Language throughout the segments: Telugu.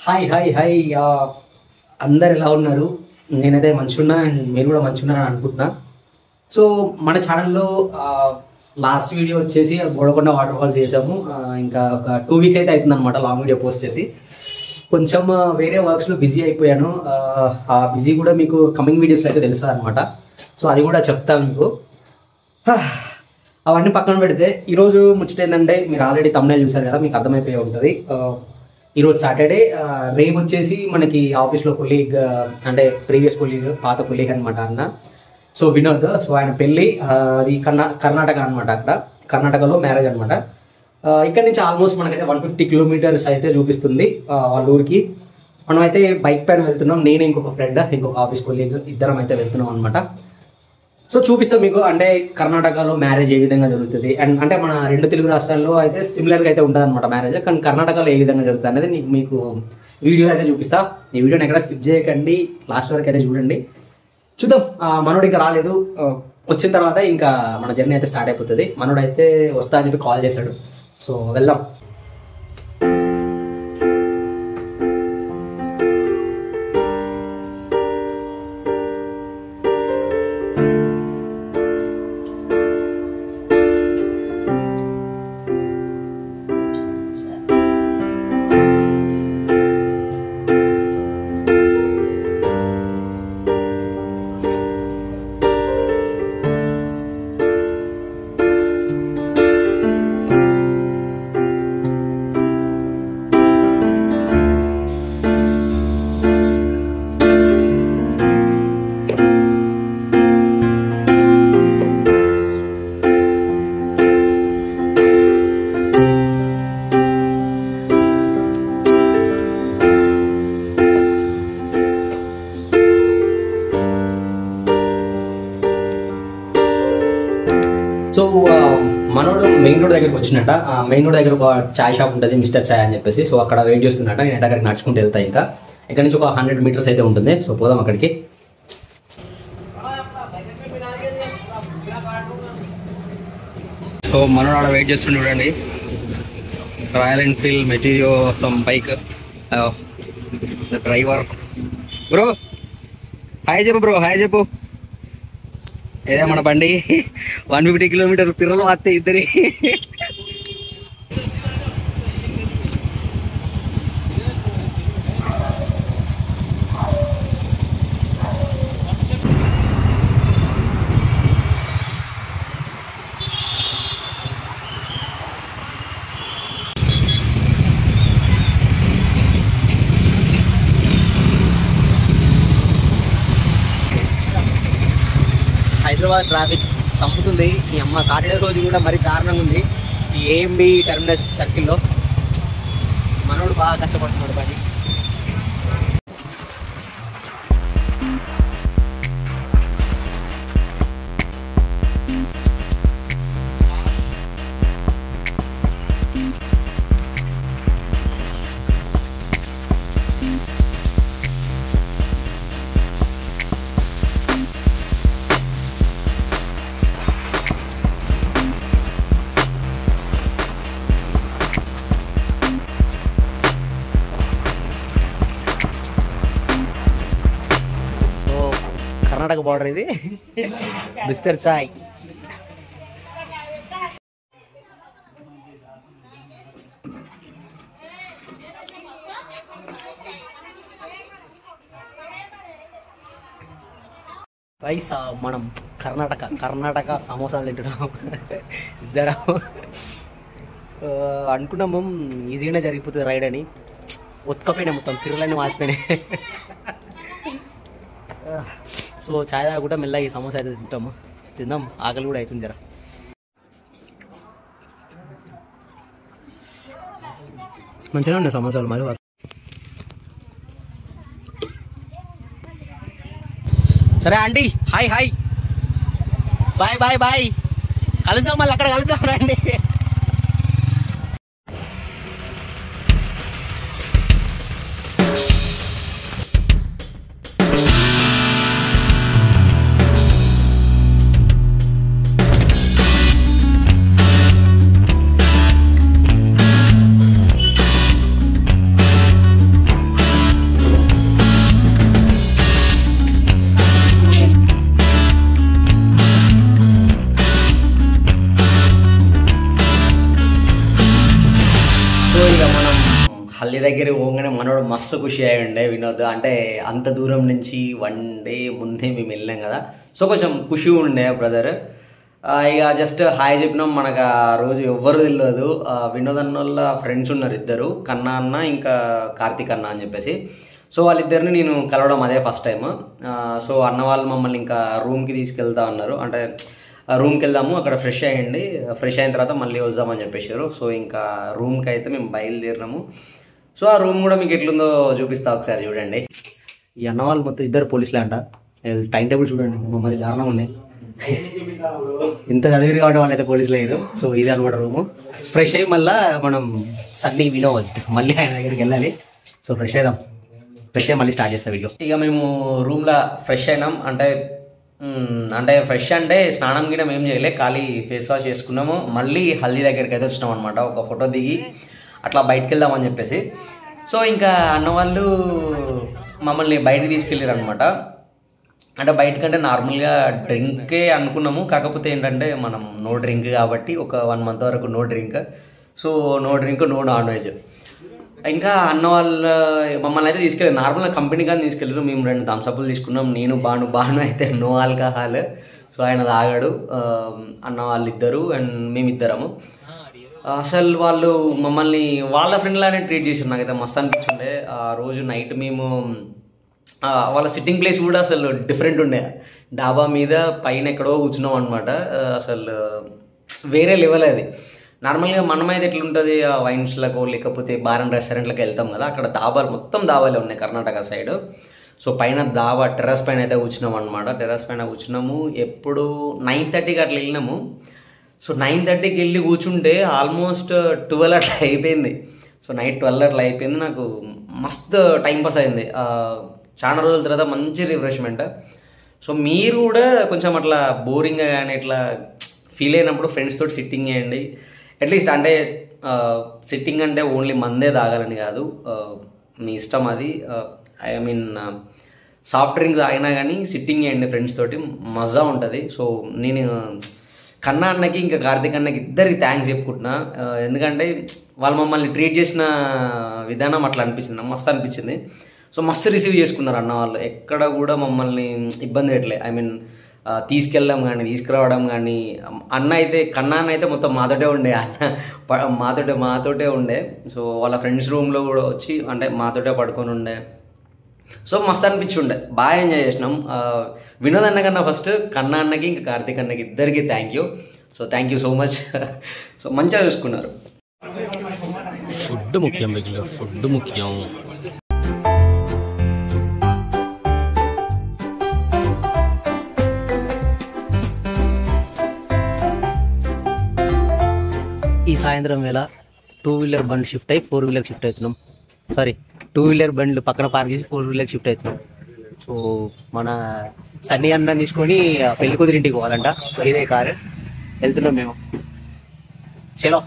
హాయ్ హాయ్ హాయ్ అందరు ఎలా ఉన్నారు? నేనైతే మంచిగున్నా అండ్ మీరు కూడా మంచిగున్నారని అనుకుంటున్నా. సో మన ఛానల్లో లాస్ట్ వీడియో వచ్చేసి గోడకొండ వాటర్ ఫాల్స్ చేసాము. ఇంకా ఒక 2 వీక్స్ అయితే అవుతుంది అనమాట లాంగ్ వీడియో పోస్ట్ చేసి. కొంచెం వేరే వర్క్స్లో బిజీ అయిపోయాను. ఆ బిజీ కూడా మీకు కమింగ్ వీడియోస్లో అయితే తెలుస్తుంది అనమాట. సో అది కూడా చెప్తాను మీకు. అవన్నీ పక్కన పెడితే ఈరోజు ముచ్చట ఏంటంటే, మీరు ఆల్రెడీ తమ్నైల్ చూసారు కదా, మీకు అర్థమైపోయి ఉంటుంది. ఈరోజు సాటర్డే, రేపు వచ్చేసి మనకి ఆఫీస్లో కొలీగ్, అంటే ప్రీవియస్ కొలీగ్, పాత కొలీగ్ అనమాట అన్న. సో వినోద్, సో ఆయన పెళ్ళి అది కర్ణాటక అనమాట. అక్కడ కర్ణాటకలో మ్యారేజ్ అనమాట. ఇక్కడ నుంచి ఆల్మోస్ట్ మనకైతే 150 కిలోమీటర్స్ అయితే చూపిస్తుంది వాళ్ళ ఊరికి. మనమైతే బైక్ పైన వెళ్తున్నాం. నేను ఇంకొక ఫ్రెండ్, ఇంకొక ఆఫీస్ కొలీగ్, ఇద్దరం అయితే వెళ్తున్నాం అనమాట. సో చూపిస్తాం మీకు, అంటే కర్ణాటకలో మ్యారేజ్ ఏ విధంగా జరుగుతుంది, అండ్ అంటే మన 2 తెలుగు రాష్ట్రాల్లో అయితే సిమిలర్గా అయితే ఉంటుంది అనమాట మ్యారేజ్. కానీ కర్ణాటకలో ఏ విధంగా జరుగుతుంది అనేది మీకు వీడియో అయితే చూపిస్తా. ఈ వీడియోని ఎక్కడ స్కిప్ చేయకండి, లాస్ట్ వరకు అయితే చూడండి. చూద్దాం. మనోడు ఇంకా రాలేదు. వచ్చిన తర్వాత ఇంకా మన జర్నీ అయితే స్టార్ట్ అయిపోతుంది. మనోడు అయితే వస్తా అని చెప్పి కాల్ చేశాడు. సో వెళ్దాం. సో మనోడు మెయిన్ రోడ్ దగ్గరికి వచ్చినట్ట. మెయిన్ రోడ్ దగ్గర ఒక చాయ్ షాప్ ఉంటుంది, మిస్టర్ చాయ్ అని చెప్పేసి. సో అక్కడ వెయిట్ చేస్తున్నట్ట. నేను అక్కడికి నడుచుకుంటూ వెళ్తా. ఇంకా ఇక్కడ నుంచి ఒక 100 మీటర్స్ అయితే ఉంటుంది. సో పోదాం అక్కడికి. సో మనోడు అక్కడ వెయిట్ చేస్తుండే చూడండి. Royal Enfield Meteor some bike driver. Bro hi చెప్పు, బ్రో హాయ్ చెప్పు. ఏదే మన బండి 150 కిలోమీటర్ పిర్రలు వస్తే ఇద్దరి. హైదరాబాద్ ట్రాఫిక్ చంపుతుంది. ఈ అమ్మ సాటర్డే రోజు కూడా మరీ దారుణంగా ఉంది ఈ ఏఎంబి టెర్మినస్ సర్కిల్లో. మనోడు బాగా కష్టపడుతున్నాడు బండి. కర్ణాటక బార్డర్ ఇది. మిస్టర్ చాయ్. రైస్ మనం కర్ణాటక సమోసాలు తింటున్నాం ఇద్దరం. అనుకున్నాము ఈజీగానే జరిగిపోతుంది రైడ్ అని. ఉతకపోయినా మొత్తం పిల్లలన్నీ వాసిపోయినాయి. సో చాయ్ తాగకుండా మెల్లగా ఈ సమోసా అయితే తిందాం. ఆకలి కూడా అవుతుంది జర. మంచిగా ఉన్నాయి సమోసాలు మరి. సరే aunty, hi hi, bye bye bye, కలుద్దాం మళ్ళీ అక్కడ కలుద్దాం రండి. దగ్గర పోగానే మనోడు మస్తు ఖుషి అయి ఉండే వినోద్. అంటే అంత దూరం నుంచి 1 డే ముందే మేము వెళ్ళాం కదా, సో కొంచెం ఖుషి ఉండే బ్రదర్. ఇక జస్ట్ హాయ్ చెప్పినాం. మనకు ఆ రోజు ఎవ్వరు తెలియదు. వినోద్ అన్న వాళ్ళ ఫ్రెండ్స్ ఉన్నారు ఇద్దరు, కన్నా అన్న ఇంకా కార్తీక్ అన్న అని చెప్పేసి. సో వాళ్ళిద్దరిని నేను కలవడం అదే ఫస్ట్ టైం. సో అన్న వాళ్ళు మమ్మల్ని ఇంకా రూమ్కి తీసుకెళ్తా ఉన్నారు. అంటే రూమ్కి వెళ్దాము, అక్కడ ఫ్రెష్ అయ్యండి, ఫ్రెష్ అయిన తర్వాత మళ్ళీ వద్దామని చెప్పేసారు. సో ఇంకా రూమ్కి అయితే మేము బయలుదేరినాము. సో ఆ రూమ్ కూడా మీకు ఎట్లుందో చూపిస్తా, ఒకసారి చూడండి. ఈ అన్న వాళ్ళు మొత్తం ఇద్దరు పోలీసులే అంట. టైం టేబుల్ చూడండి, మరి దారుణం ఉన్నాయి. ఇంత చదివి కాబట్టి వాళ్ళు అయితే పోలీసులు అయ్యారు. సో ఇది అనమాట రూము. ఫ్రెష్ అయ్యి మళ్ళీ మనం సన్నీ వినోద్ మళ్ళీ ఆయన దగ్గరికి వెళ్ళాలి. సో ఫ్రెష్ అయ్యాం, ఫ్రెష్ అయ్యి మళ్ళీ స్టార్ట్ చేస్తాం వీడియో. ఇక మేము రూమ్లో ఫ్రెష్ అయినాం. అంటే ఫ్రెష్ అంటే స్నానం గినం ఏం చేయలే, ఖాళీ ఫేస్ వాష్ చేసుకున్నాము. మళ్ళీ హల్దీ దగ్గరికి అయితే వచ్చినాం అనమాట, ఒక ఫోటో దిగి అట్లా బయటకు వెళ్దామని చెప్పేసి. సో ఇంకా అన్న వాళ్ళు మమ్మల్ని బయటకు తీసుకెళ్ళారు అనమాట. అంటే బయటకంటే నార్మల్గా డ్రింకే అనుకున్నాము, కాకపోతే ఏంటంటే మనం నో డ్రింక్ కాబట్టి ఒక 1 month వరకు no drink. So no drink no non veg. ఇంకా అన్న వాళ్ళు మమ్మల్ని అయితే తీసుకెళ్ళారు, నార్మల్గా కంపెనీ కానీ తీసుకెళ్ళారు. మేము 2 థమ్స్అప్లు తీసుకున్నాం, నేను బాను అయితే నో ఆల్కహాల్. సో ఆయన తాగాడు, అన్న వాళ్ళిద్దరు అండ్ మేమిద్దరము. అసలు వాళ్ళు మమ్మల్ని వాళ్ళ ఫ్రెండ్లానే ట్రీట్ చేసారు. నాకైతే మస్తు అనిపించుండే. ఆ రోజు నైట్ మేము వాళ్ళ సిట్టింగ్ ప్లేస్ కూడా అసలు డిఫరెంట్ ఉండే, డాబా మీద పైన ఎక్కడో కూర్చున్నాం అనమాట. అసలు వేరే లెవెల్ అది. నార్మల్గా మనమైతే ఎట్లుంటుంది, ఆ వైన్స్లకు లేకపోతే బార్ అండ్ రెస్టారెంట్లకు వెళ్తాం కదా, అక్కడ దాబాలు మొత్తం దాబాలే ఉన్నాయి కర్ణాటక సైడ్. సో పైన దాబా టెర్రస్ పైన అయితే కూర్చున్నాం అనమాట. టెర్రస్ పైన కూర్చున్నాము. ఎప్పుడు 9:30కి అట్లా వెళ్ళినాము. సో 9:30కి వెళ్ళి కూర్చుంటే ఆల్మోస్ట్ 12 అట్లా అయిపోయింది. సో నైట్ 12 అట్లా అయిపోయింది. నాకు మస్తు టైంపాస్ అయింది. చాలా రోజుల తర్వాత మంచి రిఫ్రెష్మెంట్. సో మీరు కూడా కొంచెం అట్లా బోరింగ్గా కానీ ఇట్లా ఫీల్ అయినప్పుడు ఫ్రెండ్స్ తోటి సిట్టింగ్ చేయండి. అట్లీస్ట్ అంటే సిట్టింగ్ అంటే ఓన్లీ మందే తాగాలని కాదు, మీ ఇష్టం అది. ఐ మీన్ సాఫ్ట్ డ్రింక్స్ తాగినా కానీ సిట్టింగ్ చేయండి ఫ్రెండ్స్ తోటి, మజా ఉంటుంది. సో నేను కన్నా అన్నకి ఇంకా కార్తీక్ అన్నకి ఇద్దరికి థ్యాంక్స్ చెప్పుకుంటున్నా. ఎందుకంటే వాళ్ళు మమ్మల్ని ట్రీట్ చేసిన విధానం అట్లా అనిపించింది, మస్తు అనిపించింది. సో మస్తు రిసీవ్ చేసుకున్నారు అన్న వాళ్ళు, ఎక్కడ కూడా మమ్మల్ని ఇబ్బంది పెట్టలే. ఐ మీన్ తీసుకెళ్ళడం కానీ తీసుకురావడం కానీ. కన్నా అన్న అయితే మొత్తం మాతోటే ఉండే, అన్న మాతోటే ఉండే. సో వాళ్ళ ఫ్రెండ్స్ రూమ్లో కూడా వచ్చి అంటే మాతోటే పడుకొని ఉండే. సో మస్తు అనిపించుండే, బాగా ఎంజాయ్ చేసినాం. వినోద్ అన్న కన్నా ఫస్ట్ కన్నా అన్నకి ఇంకా కార్తీక్ అన్నకి ఇద్దరికి thank you. So thank you so much. So మంచిగా చూసుకున్నారు. ఫుడ్ ముఖ్యం, ఫుడ్ ముఖ్యం. ఈ సాయంత్రం వేళ 2-wheeler బండ్ షిఫ్ట్ అయ్యి 4-wheeler షిఫ్ట్ అవుతున్నాం. 2-wheeler బండ్లు పక్కన పార్క్ చేసి 4-wheeler షిఫ్ట్ అవుతున్నాం. సో మన సన్నీ అన్న తీసుకొని పెళ్లి కూతురింటికి పోవాలంట. సో ఇదే కారు వెళ్తున్నాం మేము. చలో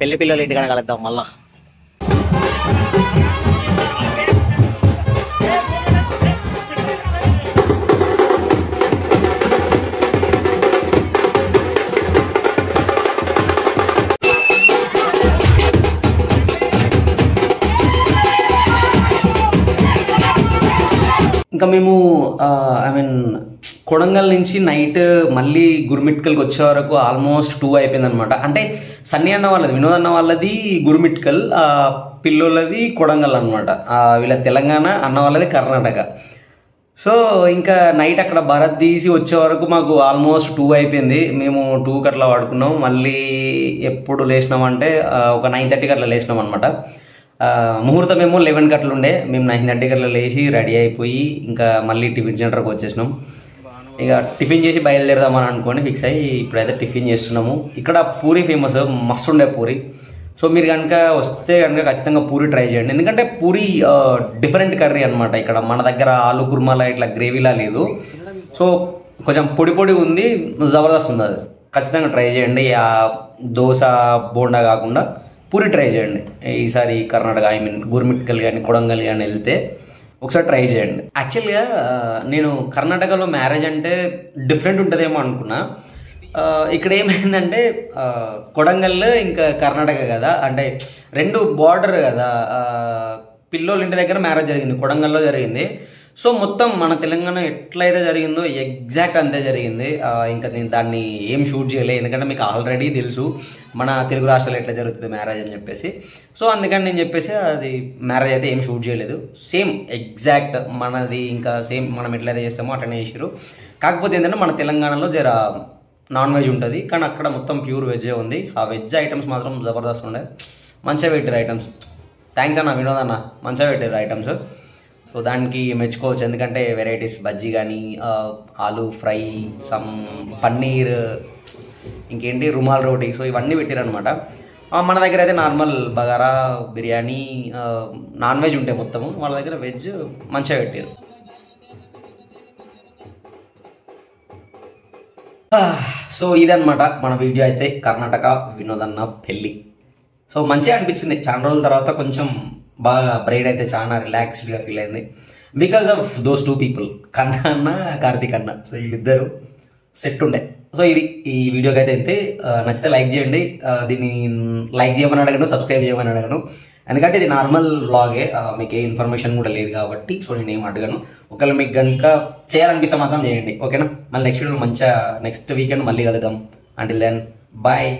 పెళ్లి పిల్లలు ఇంటికాడ కలుద్దాం మళ్ళా. ఇంకా మేము ఐ మీన్ కొడంగల్ నుంచి నైట్ మళ్ళీ గుర్మిట్కల్కి వచ్చే వరకు ఆల్మోస్ట్ 2 అయిపోయింది అనమాట. అంటే సన్నీ అన్న వాళ్ళది, వినోద్ అన్న వాళ్ళది గుర్మిట్కల్, పిల్లోళ్ళది కొడంగల్ అనమాట. వీళ్ళ తెలంగాణ, అన్న వాళ్ళది కర్ణాటక. సో ఇంకా నైట్ అక్కడ భరత్ తీసి వచ్చే వరకు మాకు ఆల్మోస్ట్ 2 అయిపోయింది. మేము 2కి అట్లా పడుకున్నాం. మళ్ళీ ఎప్పుడు లేచినామంటే ఒక 9:30కి అట్లా లేచినాం అనమాట. ముహూర్తం ఏమో 11కి అట్లా ఉండే. మేము 9:30కి అట్లా లేచి రెడీ అయిపోయి ఇంకా మళ్ళీ టిఫిన్ సెంటర్కి వచ్చేసినాం. ఇక టిఫిన్ చేసి బయలుదేరదామని అనుకొని ఫిక్స్ అయ్యి ఇప్పుడైతే టిఫిన్ చేస్తున్నాము. ఇక్కడ పూరి ఫేమస్, మస్తు ఉండే పూరి. సో మీరు కనుక వస్తే కనుక ఖచ్చితంగా పూరి ట్రై చేయండి. ఎందుకంటే పూరి డిఫరెంట్ కర్రీ అనమాట. ఇక్కడ మన దగ్గర ఆలు కుర్మాలా ఇట్లా గ్రేవీలా లేదు. సో కొంచెం పొడి పొడి ఉంది, జబర్దస్త్ ఉంది. అది ఖచ్చితంగా ట్రై చేయండి. దోశ బోండా కాకుండా పూరి ట్రై చేయండి. ఈసారి కర్ణాటక ఐ మీన్ గుర్మిట్కల్ కానీ కొడంగల్ కానీ వెళ్తే ఒకసారి ట్రై చేయండి. యాక్చువల్గా నేను కర్ణాటకలో మ్యారేజ్ అంటే డిఫరెంట్ ఉంటుందేమో అనుకున్నా. ఇక్కడ ఏమైందంటే కొడంగల్ ఇంకా కర్ణాటక కదా, అంటే 2 బార్డర్ కదా. పిల్లోళ్ళ ఇంటి దగ్గర మ్యారేజ్ జరిగింది, కొడంగల్లో జరిగింది. సో మొత్తం మన తెలంగాణ ఎట్లయితే జరిగిందో ఎగ్జాక్ట్ అంతే జరిగింది. ఇంకా నేను దాన్ని ఏం షూట్ చేయలేదు, ఎందుకంటే మీకు ఆల్రెడీ తెలుసు మన తెలుగు రాష్ట్రాలు ఎట్లా జరుగుతుంది మ్యారేజ్ అని చెప్పేసి. సో అందుకని నేను చెప్పేసి అది మ్యారేజ్ అయితే ఏం షూట్ చేయలేదు. సేమ్ ఎగ్జాక్ట్ మనది ఇంకా సేమ్ మనం ఎట్లయితే చేస్తామో అట్లనే చేసారు. కాకపోతే ఏంటంటే మన తెలంగాణలో జర నాన్ వెజ్ ఉంటుంది, కానీ అక్కడ మొత్తం ప్యూర్ వెజ్జే ఉంది. ఆ వెజ్ ఐటమ్స్ మాత్రం జబర్దస్త్ ఉండే, మంచిగా పెట్టారు ఐటమ్స్. థ్యాంక్స్ అన్న, వినోద్ అన్న, మంచిగా పెట్టారు ఐటమ్స్. సో దానికి మెచ్చుకోవచ్చు, ఎందుకంటే వెరైటీస్ బజ్జీ కానీ, ఆలూ ఫ్రై, సమ్ పన్నీర్, ఇంకేంటి రుమాల్ రోటీ, సో ఇవన్నీ పెట్టారనమాట. మన దగ్గర అయితే normal bagara, biryani, non veg ఉంటాయి మొత్తము. వాళ్ళ దగ్గర వెజ్ మంచిగా పెట్టారు. సో ఇదన్నమాట మన వీడియో అయితే, కర్ణాటక వినోద్ అన్న పెళ్ళి. సో మంచిగా అనిపించింది, చాలా రోజుల తర్వాత కొంచెం బాగా బ్రెయిన్ అయితే చాలా రిలాక్స్డ్గా ఫీల్ అయింది బికాజ్ ఆఫ్ దోస్ 2 people, కన్నా అన్న, కార్తీక్ అన్న. సో వీళ్ళిద్దరు సెట్ ఉండే. సో ఇది ఈ వీడియోకి అయితే అంతే. నచ్చితే లైక్ చేయండి. దీన్ని లైక్ చేయమని అడగను, సబ్స్క్రైబ్ చేయమని అడగను, ఎందుకంటే ఇది నార్మల్ వ్లాగే, మీకు ఏ ఇన్ఫర్మేషన్ కూడా లేదు కాబట్టి. సో నేను ఏం అడగను. ఒకవేళ మీకు కనుక చేయాలనిపిస్తే మాత్రం చేయండి, ఓకేనా? మళ్ళీ నెక్స్ట్ వీకెండ్ మళ్ళీ కలుద్దాం. Until then bye.